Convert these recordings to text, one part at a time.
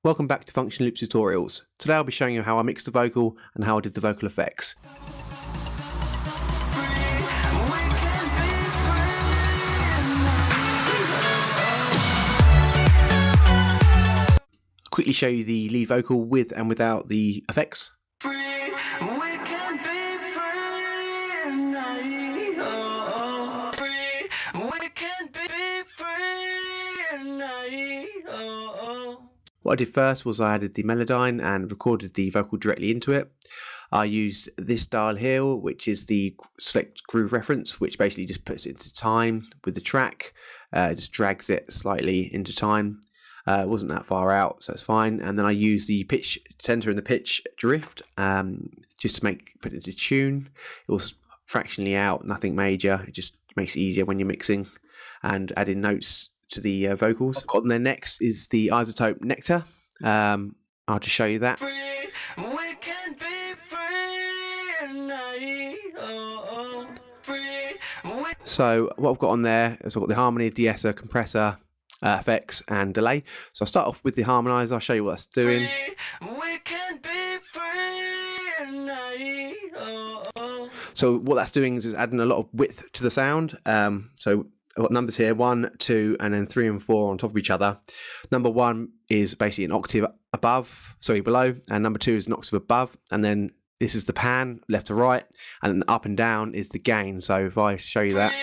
Welcome back to Function Loops Tutorials. Today I'll be showing you how I mixed the vocal and how I did the vocal effects. I'll quickly show you the lead vocal with and without the effects. What I did first was I added the Melodyne and recorded the vocal directly into it. I used this dial here, which is the select groove reference, which basically just puts it into time with the track, just drags it slightly into time. It wasn't that far out, so it's fine. And then I used the pitch center and the pitch drift just to put it into tune. It was fractionally out, nothing major. It just makes it easier when you're mixing and adding notes to the vocals. What I've got on there next is the iZotope Nectar. I'll just show you that. So what I've got on there is I've got the harmony, de-esser, compressor, effects and delay. So I'll start off with the harmonizer. I'll show you what that's doing. So what that's doing is adding a lot of width to the sound. So I've got numbers here, 1, 2, and then 3 and 4 on top of each other. Number 1 is basically an octave below, and number 2 is an octave above, and then this is the pan, left to right, and then up and down is the gain. So if I show you that.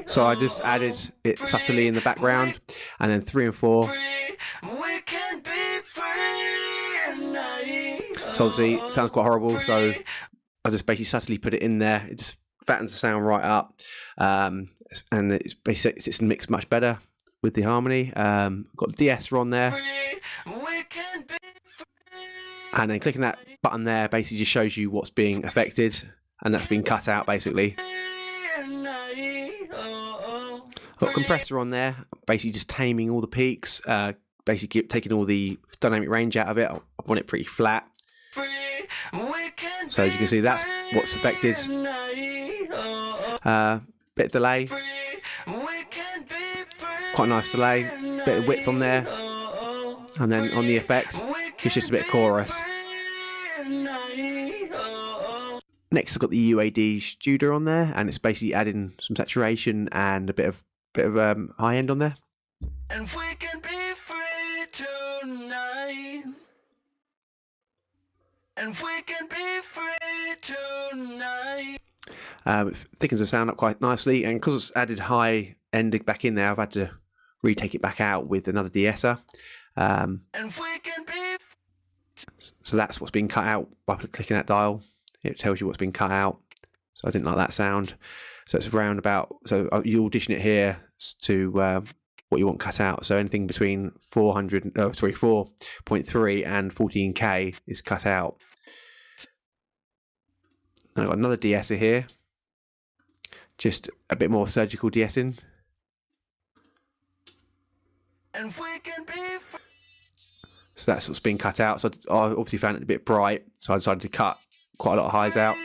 So I just added it subtly in the background, and then 3 and 4. So obviously it sounds quite horrible, so I just basically subtly put it in there. It just fattens the sound right up, and it's mixed much better with the harmony. Got the de-esser on there, and then clicking that button there basically just shows you what's being affected, and that's being cut out basically. Got compressor on there, basically just taming all the peaks, basically taking all the dynamic range out of it. I want it pretty flat. So as you can see, that's what's affected. Bit of delay, quite a nice delay, bit of width on there, and then on the effects it's just a bit of chorus. Next I've got the UAD Studio on there, and it's basically adding some saturation and a bit of high end on there. And we can be free tonight. And we can be free tonight. It thickens the sound up quite nicely, and because it's added high end back in there, I've had to retake it back out with another de-esser. And we can be so that's what's being cut out by clicking that dial. It tells you what's been cut out. So I didn't like that sound. So it's around about. So you audition it here to what you want cut out. So anything between 4.3 and 14K is cut out. I've got another de-esser here, just a bit more surgical de-essing. So that's what's been cut out. So I obviously found it a bit bright, so I decided to cut quite a lot of highs out.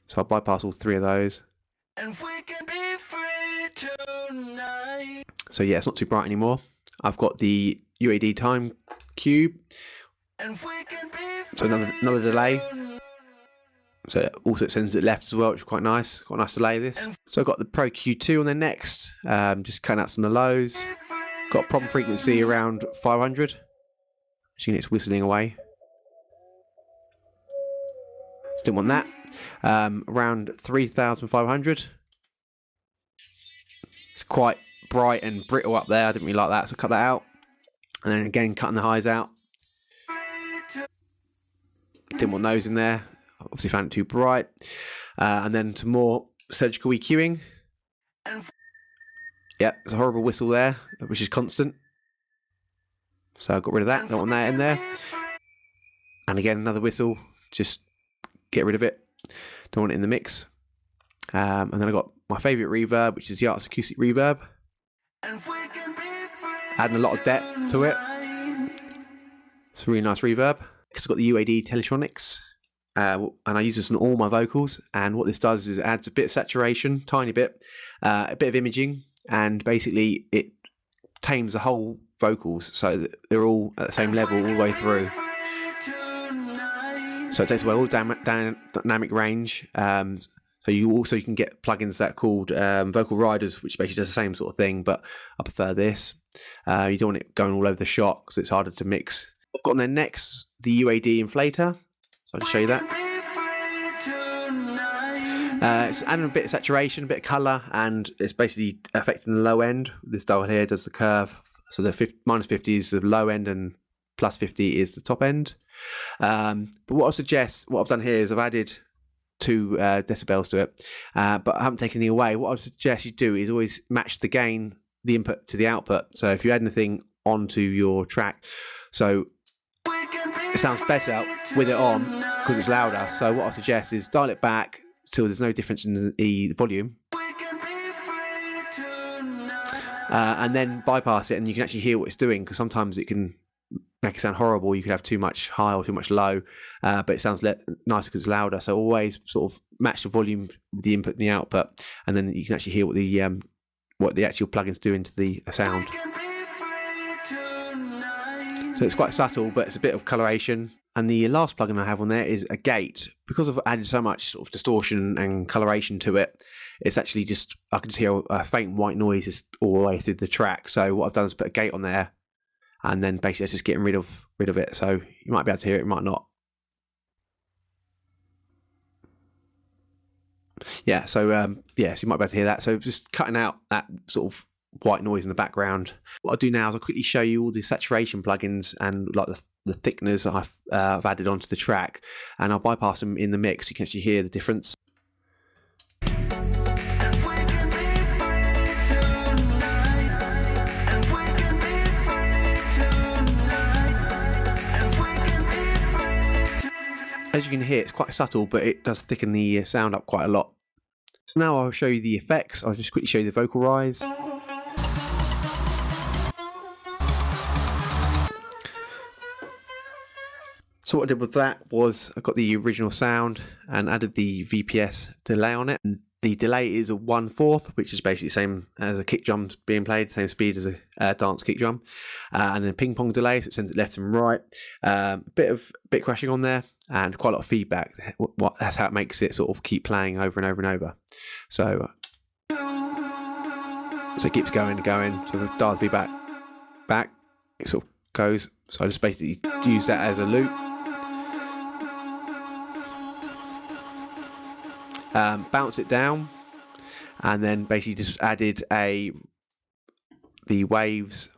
So I'll bypass all 3 of those. So yeah, it's not too bright anymore. I've got the UAD time cube. So another delay. So also it sends it left as well, which is quite nice. Got a nice delay this. So I've got the Pro Q2 on there next. Just cutting out some of the lows. Got problem frequency around 500. As you can, it's whistling away. Didn't want that. Around 3,500. It's quite bright and brittle up there. I didn't really like that, so cut that out. And then again, cutting the highs out. Didn't want those in there. Obviously found it too bright. And then some more surgical EQing. Yep, there's a horrible whistle there, which is constant. So I got rid of that. Don't want that in there. And again, another whistle. Just get rid of it. Don't want it in the mix. And then I got my favourite reverb, which is the Arts Acoustic Reverb. Adding a lot of depth to it. It's a really nice reverb. Next I've got the UAD Teletronics. And I use this on all my vocals, and what this does is it adds a bit of saturation, tiny bit, a bit of imaging, and basically it tames the whole vocals so that they're all at the same level all the way through. So it takes away all dynamic range. So you can get plugins that are called Vocal Riders, which basically does the same sort of thing, but I prefer this. You don't want it going all over the shot because it's harder to mix. I've got on there next the UAD inflator. So I'll just show you that. It's adding a bit of saturation, a bit of colour, and it's basically affecting the low end. This dial here does the curve. So the -50 is the low end and +50 is the top end. But what I've done here is I've added 2 decibels to it, but I haven't taken any away. What I would suggest you do is always match the gain, the input to the output. So if you add anything onto your track, so it sounds better with it on because it's louder. So what I suggest is dial it back till there's no difference in the volume, and then bypass it, and you can actually hear what it's doing, because sometimes it can make it sound horrible. You could have too much high or too much low, but it sounds nicer because it's louder. So always sort of match the volume with the input and the output, and then you can actually hear what the actual plugins do into the sound. So it's quite subtle, but it's a bit of coloration. And the last plugin I have on there is a gate. Because I've added so much sort of distortion and coloration to it, it's actually just, I can just hear a faint white noise all the way through the track. So what I've done is put a gate on there, and then basically it's just getting rid of it. So you might be able to hear it, you might not. Yeah, so so you might be able to hear that. So just cutting out that sort of white noise in the background. What I'll do now is I'll quickly show you all the saturation plugins and like the thickeners that I've added onto the track, and I'll bypass them in the mix so you can actually hear the difference. As you can hear, it's quite subtle, but it does thicken the sound up quite a lot. So now I'll show you the effects. I'll just quickly show you the vocal rise. So what I did with that was I got the original sound and added the VPS delay on it. And the delay is a 1/4, which is basically the same as a kick drum being played, same speed as a dance kick drum. And then ping pong delay, so it sends it left and right. Bit crashing on there, and quite a lot of feedback. That's how it makes it sort of keep playing over and over and over. So it keeps going and going. So the dial feedback back, it sort of goes. So I just basically use that as a loop. Bounce it down, and then basically just added the waves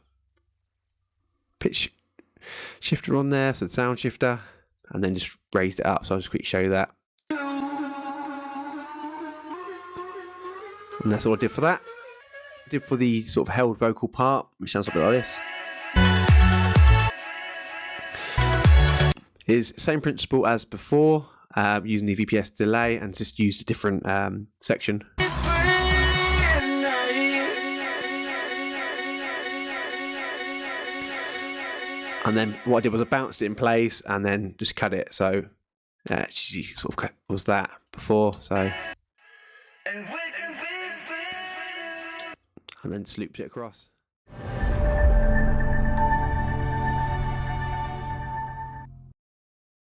pitch shifter on there, so the sound shifter, and then just raised it up. So I'll just quickly show you that. And that's all I did for that. I did for the sort of held vocal part, which sounds a bit like this. Is same principle as before. Using the VPS delay, and just used a different section. And then what I did was I bounced it in place and then just cut it. So she sort of was that before. So and then just looped it across.